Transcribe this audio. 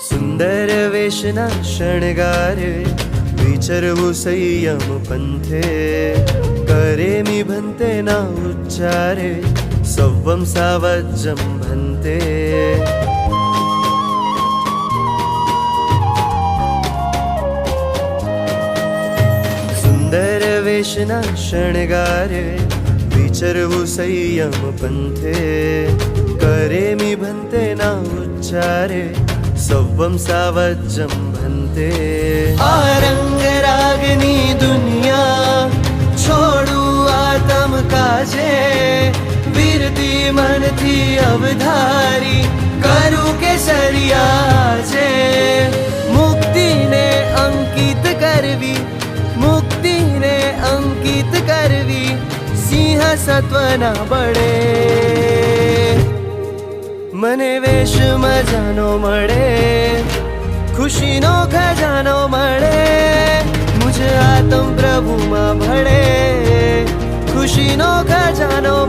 સુંદર વેશના શણગારે વિચરવું સંયમ પંથે કરે મી ભંતે ના ઉચ્ચારે સવ્વમ સાવજ્જમ ભંતે સુંદર વેશના શણગારે વિચરવું સંયમ પંથે કરે મી ભંતે ના ઉચ્ચારે સવ્વમ સાવજ્જમ ભંતે આ રંગ રાગની દુનિયા છોડું આતમ કાજે વીરતી મનથી અવધારી કરું કેસરિયા છે મુક્તિને અંકિત કરવી મુક્તિને અંકિત કરવી સિંહ સત્વના બળે મને વેશ મજાનો મળે ખુશીનો ખજાનો મળે મુझे આત્મ પ્રભુમાં ભળે ખુશીનો ખજાનો